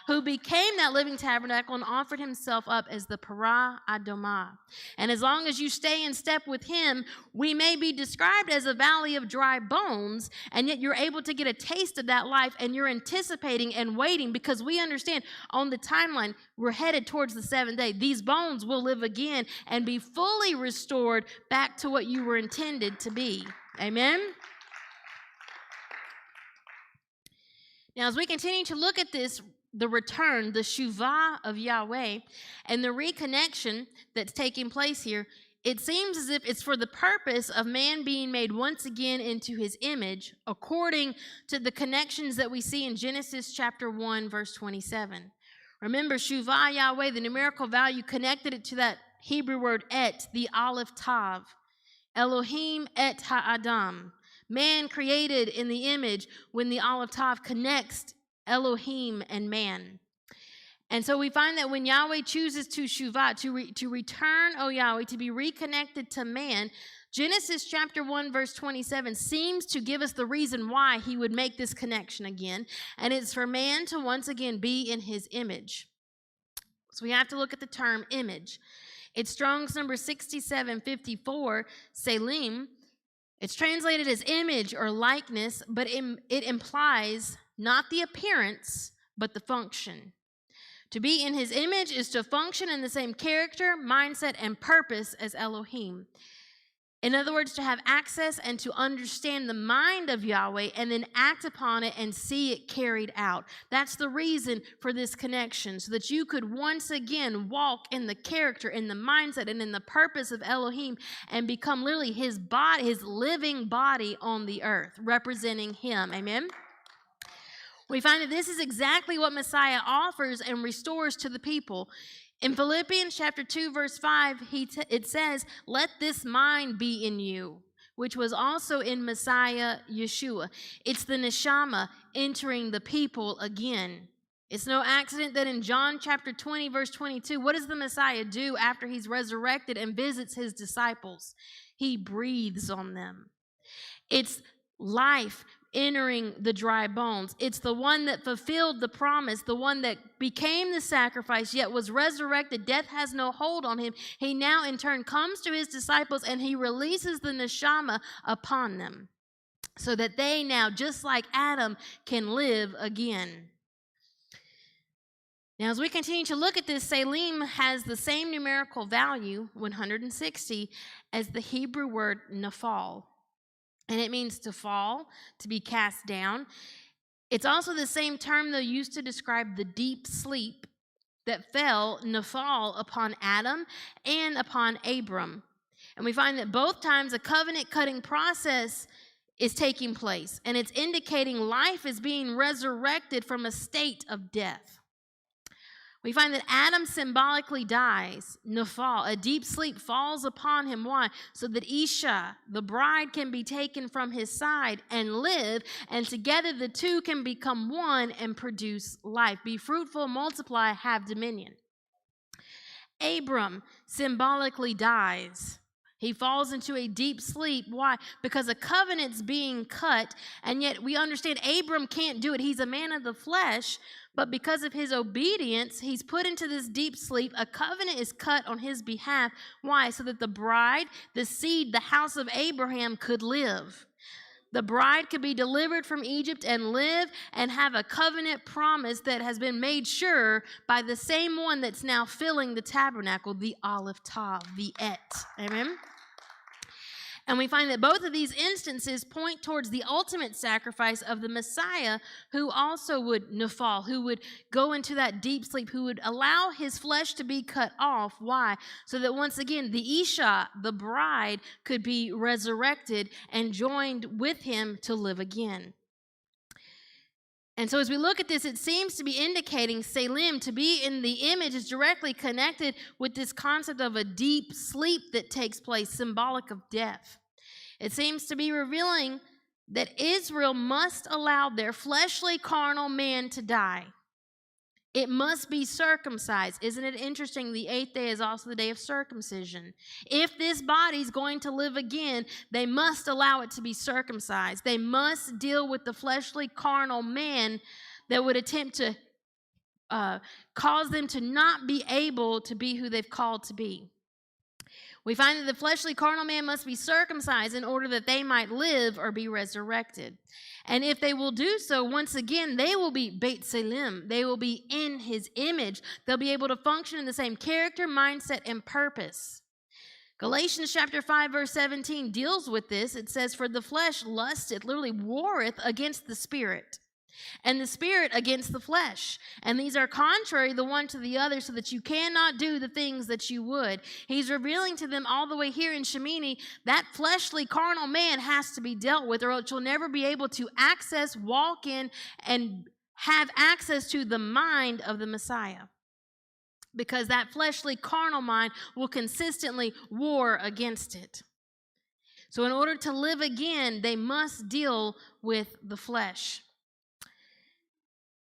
who became that living tabernacle and offered himself up as the Para Adumah. And as long as you stay in step with him, we may be described as a valley of dry bones, and yet you're able to get a taste of that life, and you're anticipating and waiting because we understand on the timeline, we're headed towards the 7th day. These bones will live again and be fully restored back to what you were intended to be. Amen? Now, as we continue to look at this, the return, the Shuvah of Yahweh, and the reconnection that's taking place here, it seems as if it's for the purpose of man being made once again into his image, according to the connections that we see in Genesis chapter 1, verse 27. Remember, Shuvah Yahweh, the numerical value, connected it to that Hebrew word et, the Aleph Tav. Elohim et ha'adam. Man created in the image, when the Aleph Tav connects Elohim and man. And so we find that when Yahweh chooses to Shuvah, to return, O Yahweh, to be reconnected to man, Genesis chapter 1, verse 27 seems to give us the reason why he would make this connection again. And it's for man to once again be in his image. So we have to look at the term image. It's Strong's number 6754, Selim. It's translated as image or likeness, but it implies not the appearance, but the function. To be in his image is to function in the same character, mindset, and purpose as Elohim. In other words, to have access and to understand the mind of Yahweh and then act upon it and see it carried out. That's the reason for this connection, so that you could once again walk in the character, in the mindset, and in the purpose of Elohim and become literally his body, his living body on the earth, representing him. Amen? We find that this is exactly what Messiah offers and restores to the people. In Philippians chapter 2, verse 5, it says, "Let this mind be in you," which was also in Messiah Yeshua. It's the neshama entering the people again. It's no accident that in John chapter 20, verse 22, what does the Messiah do after he's resurrected and visits his disciples? He breathes on them. It's life entering the dry bones. It's the one that fulfilled the promise, the one that became the sacrifice, yet was resurrected. Death has no hold on him. He now in turn comes to his disciples and he releases the neshama upon them so that they now, just like Adam, can live again. Now, as we continue to look at this, Selim has the same numerical value, 160, as the Hebrew word nafal. And it means to fall, to be cast down. It's also the same term, though, used to describe the deep sleep that fell, nafal, upon Adam and upon Abram. And we find that both times a covenant-cutting process is taking place, and it's indicating life is being resurrected from a state of death. We find that Adam symbolically dies, nafal, a deep sleep falls upon him. Why? So that Isha, the bride, can be taken from his side and live, and together the two can become one and produce life. Be fruitful, multiply, have dominion. Abram symbolically dies. He falls into a deep sleep. Why? Because a covenant's being cut, and yet we understand Abram can't do it. He's a man of the flesh, but because of his obedience, he's put into this deep sleep. A covenant is cut on his behalf. Why? So that the bride, the seed, the house of Abraham could live. The bride could be delivered from Egypt and live and have a covenant promise that has been made sure by the same one that's now filling the tabernacle, the Aleph Tav, the Et. Amen? And we find that both of these instances point towards the ultimate sacrifice of the Messiah, who also would nafal, who would go into that deep sleep, who would allow his flesh to be cut off. Why? So that once again, the Isha, the bride, could be resurrected and joined with him to live again. And so as we look at this, it seems to be indicating Selim, to be in the image, is directly connected with this concept of a deep sleep that takes place, symbolic of death. It seems to be revealing that Israel must allow their fleshly, carnal man to die. It must be circumcised. Isn't it interesting? The 8th day is also the day of circumcision. If this body's going to live again, they must allow it to be circumcised. They must deal with the fleshly, carnal man that would attempt to cause them to not be able to be who they've called to be. We find that the fleshly carnal man must be circumcised in order that they might live or be resurrected. And if they will do so, once again, they will be Beit Selim. They will be in his image. They'll be able to function in the same character, mindset, and purpose. Galatians chapter 5, verse 17 deals with this. It says, "For the flesh lusteth," literally warreth against the spirit, and the spirit against the flesh. And these are contrary the one to the other, so that you cannot do the things that you would. He's revealing to them all the way here in Shemini that fleshly carnal man has to be dealt with, or else you'll never be able to access, walk in, and have access to the mind of the Messiah. because that fleshly carnal mind will consistently war against it. So in order to live again, they must deal with the flesh.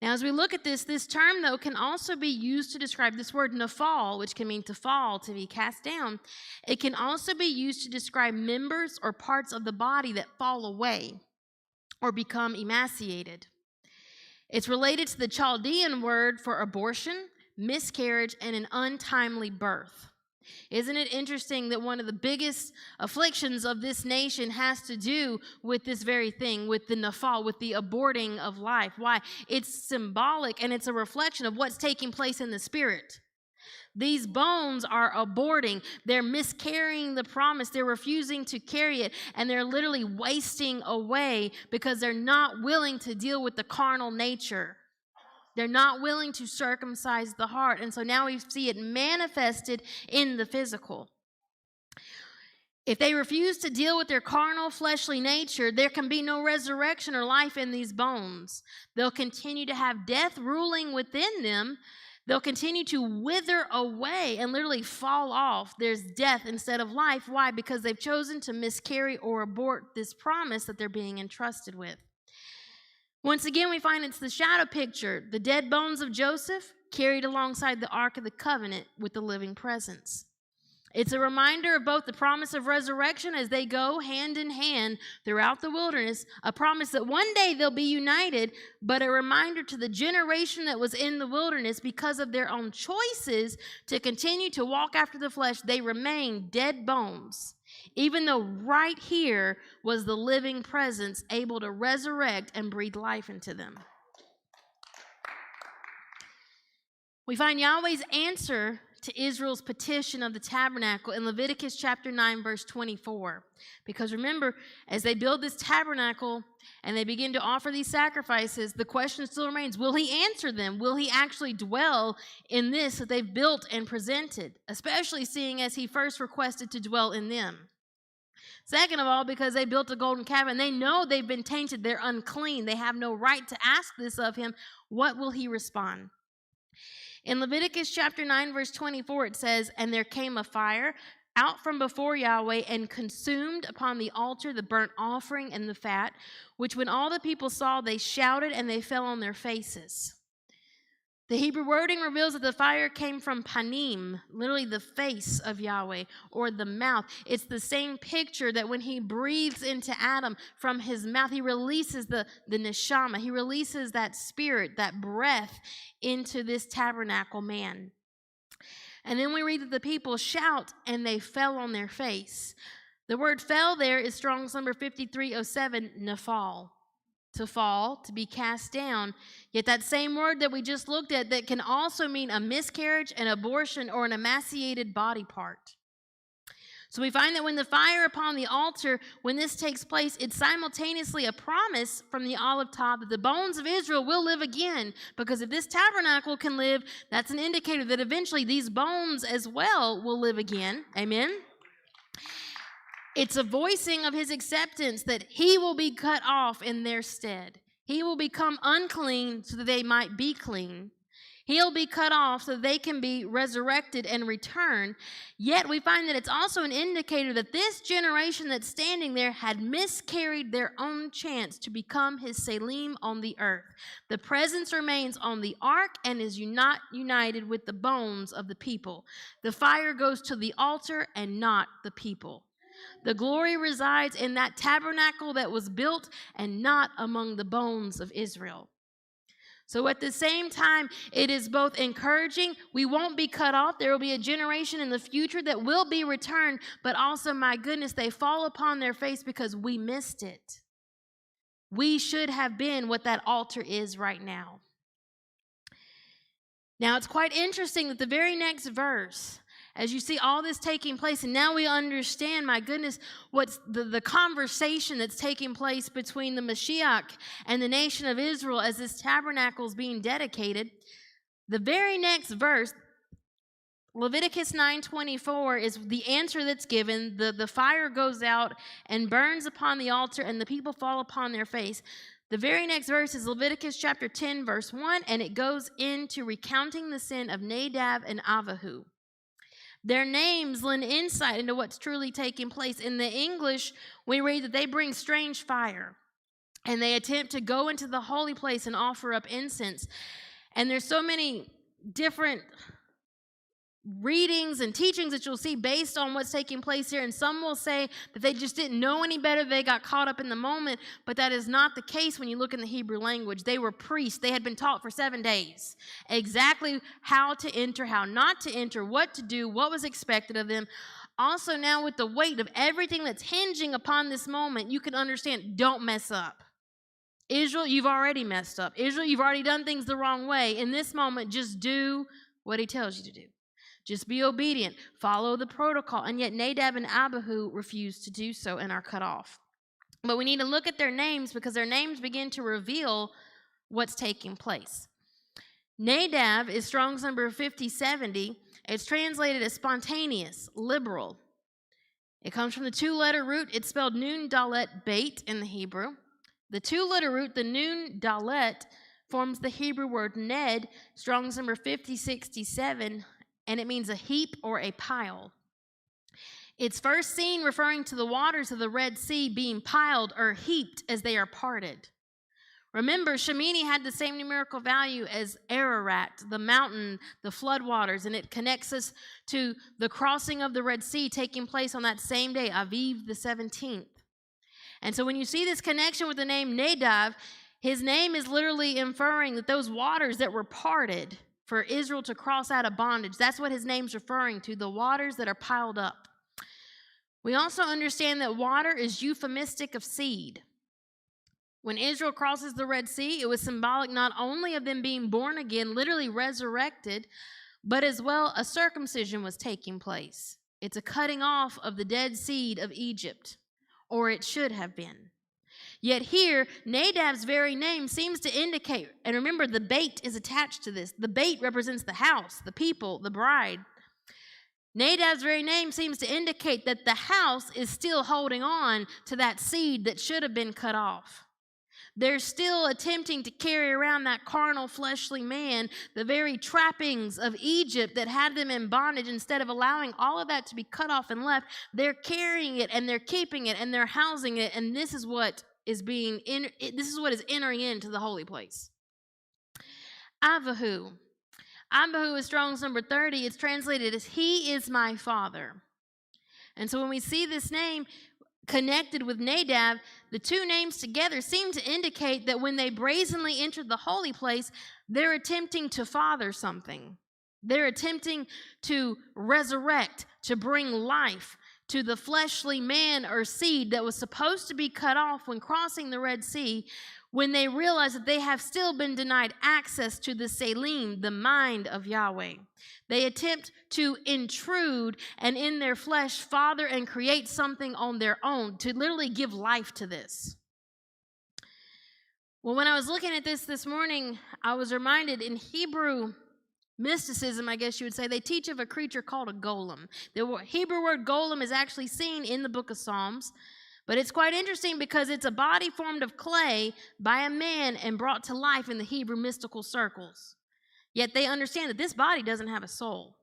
Now, as we look at this term, though, can also be used to describe this word nafal, which can mean to fall, to be cast down. It can also be used to describe members or parts of the body that fall away or become emaciated. It's related to the Chaldean word for abortion, miscarriage, and an untimely birth. Isn't it interesting that one of the biggest afflictions of this nation has to do with this very thing, with the nafal, with the aborting of life? Why? It's symbolic and it's a reflection of what's taking place in the spirit. These bones are aborting. They're miscarrying the promise. They're refusing to carry it, and they're literally wasting away because they're not willing to deal with the carnal nature. They're not willing to circumcise the heart. And so now we see it manifested in the physical. If they refuse to deal with their carnal, fleshly nature, there can be no resurrection or life in these bones. They'll continue to have death ruling within them. They'll continue to wither away and literally fall off. There's death instead of life. Why? Because they've chosen to miscarry or abort this promise that they're being entrusted with. Once again, we find it's the shadow picture, the dead bones of Joseph carried alongside the Ark of the Covenant with the living presence. It's a reminder of both the promise of resurrection as they go hand in hand throughout the wilderness, a promise that one day they'll be united, but a reminder to the generation that was in the wilderness because of their own choices to continue to walk after the flesh, they remain dead bones. Even though right here was the living presence able to resurrect and breathe life into them. We find Yahweh's answer to Israel's petition of the tabernacle in Leviticus chapter 9, verse 24. Because remember, as they build this tabernacle and they begin to offer these sacrifices, the question still remains, will he answer them? Will he actually dwell in this that they've built and presented? Especially seeing as he first requested to dwell in them. Second of all, because they built a golden calf and they know they've been tainted, they're unclean. They have no right to ask this of him. What will he respond? In Leviticus chapter 9, verse 24, it says, "And there came a fire out from before Yahweh and consumed upon the altar the burnt offering and the fat, which when all the people saw, they shouted and they fell on their faces." The Hebrew wording reveals that the fire came from panim, literally the face of Yahweh, or the mouth. It's the same picture that when he breathes into Adam from his mouth, he releases the neshama. He releases that spirit, that breath into this tabernacle man. And then we read that the people shout and they fell on their face. The word fell there is Strong's number 5307, nafal. To fall, to be cast down. Yet that same word that we just looked at that can also mean a miscarriage, an abortion, or an emaciated body part. So we find that when the fire upon the altar, when this takes place, it's simultaneously a promise from the olive top that the bones of Israel will live again. Because if this tabernacle can live, that's an indicator that eventually these bones as well will live again. Amen? It's a voicing of his acceptance that he will be cut off in their stead. He will become unclean so that they might be clean. He'll be cut off so that they can be resurrected and return. Yet we find that it's also an indicator that this generation that's standing there had miscarried their own chance to become his Selim on the earth. The presence remains on the ark and is not united with the bones of the people. The fire goes to the altar and not the people. The glory resides in that tabernacle that was built and not among the bones of Israel. So at the same time, it is both encouraging. We won't be cut off. There will be a generation in the future that will be returned. But also, my goodness, they fall upon their face because we missed it. We should have been what that altar is right now. Now, it's quite interesting that the very next verse, as you see all this taking place, and now we understand, my goodness, what's the conversation that's taking place between the Mashiach and the nation of Israel as this tabernacle is being dedicated. The very next verse, Leviticus 9:24, is the answer that's given. The fire goes out and burns upon the altar, and the people fall upon their face. The very next verse is Leviticus chapter 10, verse 1, and it goes into recounting the sin of Nadab and Abihu. Their names lend insight into what's truly taking place. In the English, we read that they bring strange fire, and they attempt to go into the holy place and offer up incense. And there's so many different readings and teachings that you'll see based on what's taking place here, and some will say that they just didn't know any better, they got caught up in the moment, but that is not the case when you look in the Hebrew language. They were priests. They had been taught for 7 days exactly how to enter, how not to enter, what to do, what was expected of them. Also, now with the weight of everything that's hinging upon this moment, you can understand, don't mess up. Israel, you've already messed up. Israel, you've already done things the wrong way. In this moment, just do what he tells you to do. Just be obedient. Follow the protocol. And yet Nadab and Abihu refuse to do so and are cut off. But we need to look at their names because their names begin to reveal what's taking place. Nadab is Strong's number 5070. It's translated as spontaneous, liberal. It comes from the 2-letter root. It's spelled nun dalet bait in the Hebrew. The 2-letter root, the nun dalet, forms the Hebrew word ned, Strong's number 5067, and it means a heap or a pile. It's first seen referring to the waters of the Red Sea being piled or heaped as they are parted. Remember, Shemini had the same numerical value as Ararat, the mountain, the floodwaters, and it connects us to the crossing of the Red Sea taking place on that same day, Aviv the 17th. And so when you see this connection with the name Nadab, his name is literally inferring that those waters that were parted for Israel to cross out of bondage, that's what his name's referring to, the waters that are piled up. We also understand that water is euphemistic of seed. When Israel crosses the Red Sea, it was symbolic not only of them being born again, literally resurrected, but as well a circumcision was taking place. It's a cutting off of the dead seed of Egypt, or it should have been. Yet here, Nadab's very name seems to indicate, and remember, the bait is attached to this. The bait represents the house, the people, the bride. Nadab's very name seems to indicate that the house is still holding on to that seed that should have been cut off. They're still attempting to carry around that carnal, fleshly man, the very trappings of Egypt that had them in bondage. Instead of allowing all of that to be cut off and left, they're carrying it and they're keeping it and they're housing it, and this is what is entering into the holy place. Abihu. Abihu is Strong's number 30. It's translated as he is my father. And so when we see this name connected with Nadab, the two names together seem to indicate that when they brazenly entered the holy place, they're attempting to father something. They're attempting to resurrect, to bring life to the fleshly man or seed that was supposed to be cut off when crossing the Red Sea, when they realize that they have still been denied access to the Selim, the mind of Yahweh. They attempt to intrude and in their flesh father and create something on their own to literally give life to this. Well, when I was looking at this morning, I was reminded in Hebrew mysticism, I guess you would say, they teach of a creature called a golem. The Hebrew word golem is actually seen in the book of Psalms, but it's quite interesting because it's a body formed of clay by a man and brought to life in the Hebrew mystical circles. Yet they understand that this body doesn't have a soul.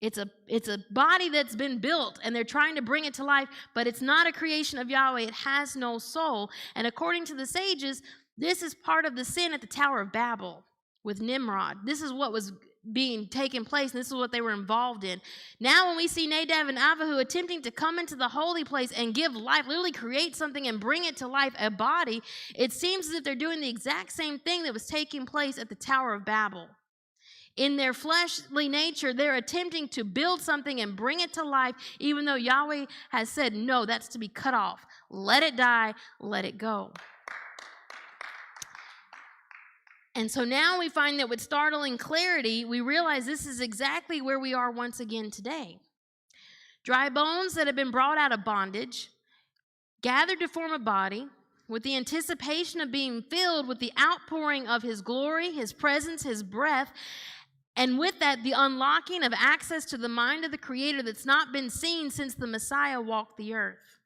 It's a body that's been built, and they're trying to bring it to life, but it's not a creation of Yahweh. It has no soul. And according to the sages, this is part of the sin at the Tower of Babel with Nimrod. This is what was taking place, and this is what they were involved in. Now when we see Nadab and Abihu attempting to come into the holy place and give life, literally create something and bring it to life, a body, it seems as if they're doing the exact same thing that was taking place at the Tower of Babel. In their fleshly nature, they're attempting to build something and bring it to life, even though Yahweh has said, no, that's to be cut off. Let it die, let it go. And so now we find that with startling clarity, we realize this is exactly where we are once again today. Dry bones that have been brought out of bondage, gathered to form a body, with the anticipation of being filled with the outpouring of his glory, his presence, his breath, and with that, the unlocking of access to the mind of the Creator that's not been seen since the Messiah walked the earth.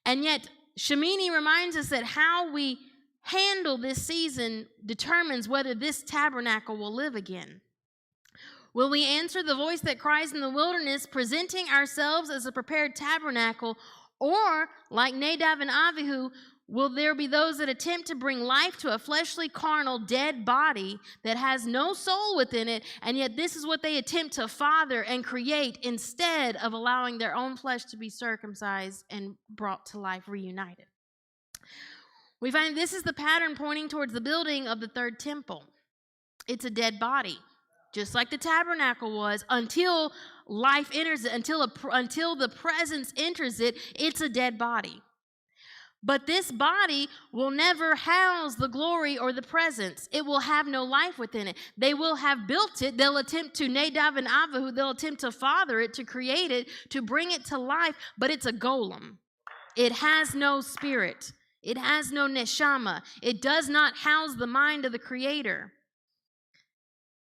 And yet, Shemini reminds us that how we handle this season determines whether this tabernacle will live again. Will we answer the voice that cries in the wilderness, presenting ourselves as a prepared tabernacle, or, like Nadab and Abihu, will there be those that attempt to bring life to a fleshly, carnal, dead body that has no soul within it, and yet this is what they attempt to father and create instead of allowing their own flesh to be circumcised and brought to life, reunited? We find this is the pattern pointing towards the building of the third temple. It's a dead body, just like the tabernacle was, until life enters it, until the presence enters it. It's a dead body. But this body will never house the glory or the presence. It will have no life within it. They will have built it. They'll attempt to, Nadab and Abihu, they'll attempt to father it, to create it, to bring it to life, but it's a golem. It has no spirit. It has no neshama. It does not house the mind of the Creator.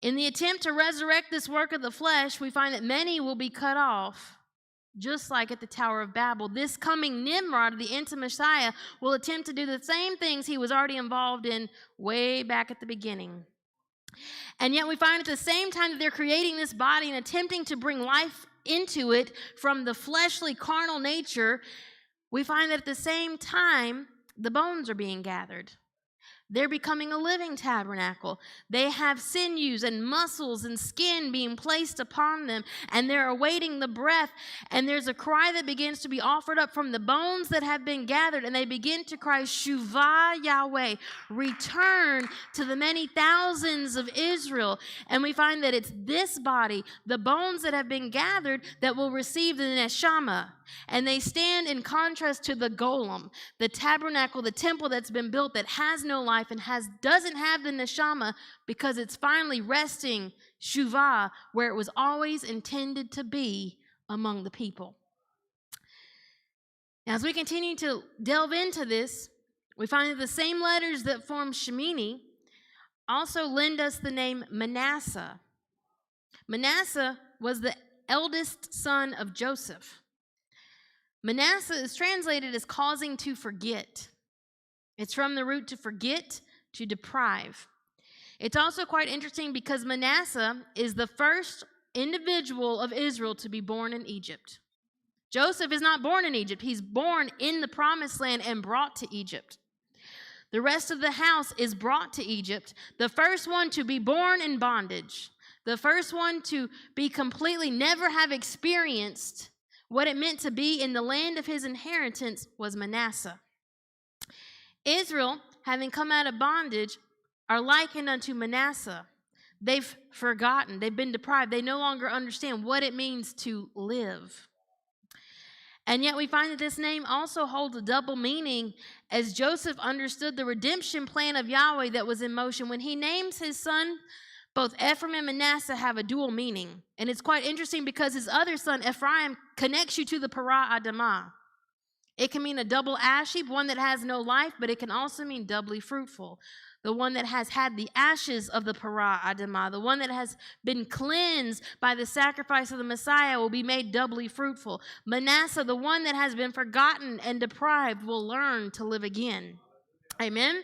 In the attempt to resurrect this work of the flesh, we find that many will be cut off, just like at the Tower of Babel. This coming Nimrod, the anti-Messiah, will attempt to do the same things he was already involved in way back at the beginning. And yet we find at the same time that they're creating this body and attempting to bring life into it from the fleshly, carnal nature, we find that at the same time, the bones are being gathered. They're becoming a living tabernacle. They have sinews and muscles and skin being placed upon them, and they're awaiting the breath. And there's a cry that begins to be offered up from the bones that have been gathered, and they begin to cry, Shuvah Yahweh, return to the many thousands of Israel. And we find that it's this body, the bones that have been gathered, that will receive the neshama. And they stand in contrast to the golem, the tabernacle, the temple that's been built that has no life and doesn't have the neshama, because it's finally resting, shuvah, where it was always intended to be, among the people. Now, as we continue to delve into this, we find that the same letters that form Shemini also lend us the name Manasseh. Manasseh was the eldest son of Joseph. Manasseh is translated as causing to forget. It's from the root to forget, to deprive. It's also quite interesting because Manasseh is the first individual of Israel to be born in Egypt. Joseph is not born in Egypt. He's born in the promised land and brought to Egypt. The rest of the house is brought to Egypt. The first one to be born in bondage. The first one to be completely, never have experienced what it meant to be in the land of his inheritance was Manasseh. Israel, having come out of bondage, are likened unto Manasseh. They've forgotten. They've been deprived. They no longer understand what it means to live. And yet we find that this name also holds a double meaning, as Joseph understood the redemption plan of Yahweh that was in motion. When he names his son, both Ephraim and Manasseh have a dual meaning. And it's quite interesting because his other son, Ephraim, connects you to the Para Adamah. It can mean a double ash heap, one that has no life, but it can also mean doubly fruitful. The one that has had the ashes of the Para Adamah, the one that has been cleansed by the sacrifice of the Messiah, will be made doubly fruitful. Manasseh, the one that has been forgotten and deprived, will learn to live again. Amen?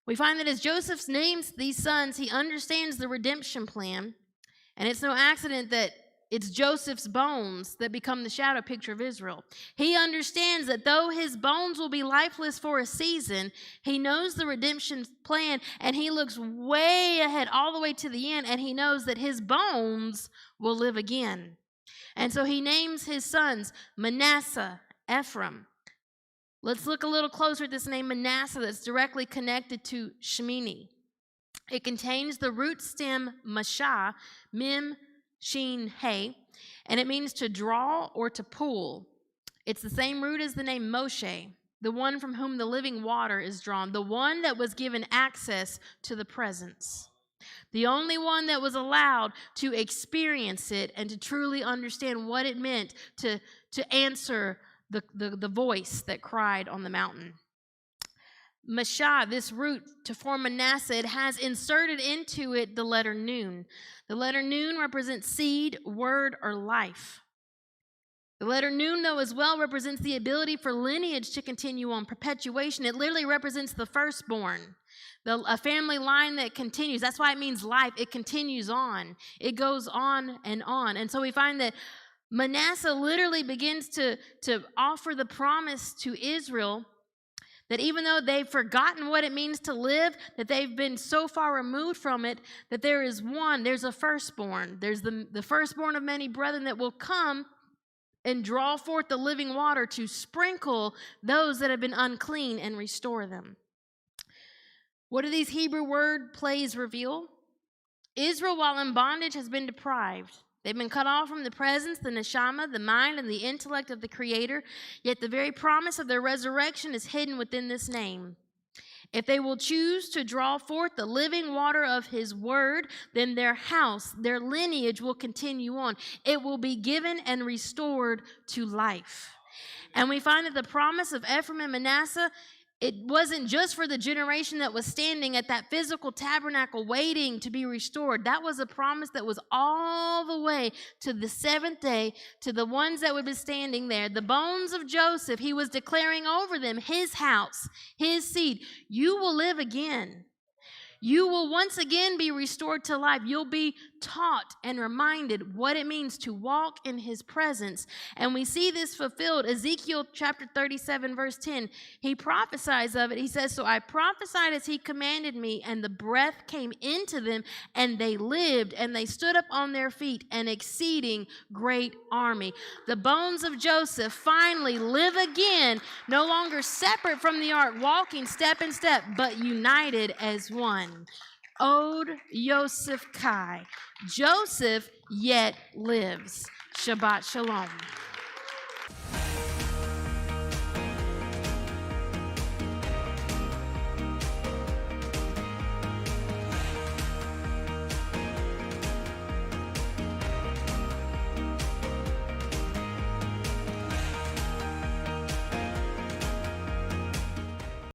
We find that as Joseph names these sons, he understands the redemption plan, and it's no accident that it's Joseph's bones that become the shadow picture of Israel. He understands that though his bones will be lifeless for a season, he knows the redemption plan, and he looks way ahead, all the way to the end, and he knows that his bones will live again. And so he names his sons Manasseh, Ephraim. Let's look a little closer at this name Manasseh that's directly connected to Shemini. It contains the root stem mashah, mem, shin, hey, and it means to draw or to pull. It's the same root as the name Moshe, the one from whom the living water is drawn, the one that was given access to the presence, the only one that was allowed to experience it and to truly understand what it meant to answer the voice that cried on the mountain. Mashah, this root to form Manasseh, it has inserted into it the letter Nun. The letter Nun represents seed, word, or life. The letter Nun, though, as well represents the ability for lineage to continue on, perpetuation. It literally represents the firstborn, a family line that continues. That's why it means life. It continues on. It goes on and on. And so we find that Manasseh literally begins to offer the promise to Israel that even though they've forgotten what it means to live, that they've been so far removed from it, that there's a firstborn. There's the firstborn of many brethren that will come and draw forth the living water to sprinkle those that have been unclean and restore them. What do these Hebrew word plays reveal? Israel, while in bondage, has been deprived. They've been cut off from the presence, the neshama, the mind, and the intellect of the Creator, yet the very promise of their resurrection is hidden within this name. If they will choose to draw forth the living water of His word, then their house, their lineage will continue on. It will be given and restored to life. And we find that the promise of Ephraim and Manasseh, it wasn't just for the generation that was standing at that physical tabernacle waiting to be restored. That was a promise that was all the way to the seventh day, to the ones that would be standing there. The bones of Joseph, He was declaring over them, His house, His seed. You will live again. You will once again be restored to life. You'll be taught and reminded what it means to walk in His presence. And we see this fulfilled. Ezekiel chapter 37, verse 10, he prophesies of it. He says, so I prophesied as He commanded me, and the breath came into them, and they lived, and they stood up on their feet, an exceeding great army. The bones of Joseph finally live again, no longer separate from the ark, walking step in step, but united as one. Od Yosef Kai. Joseph yet lives. Shabbat Shalom.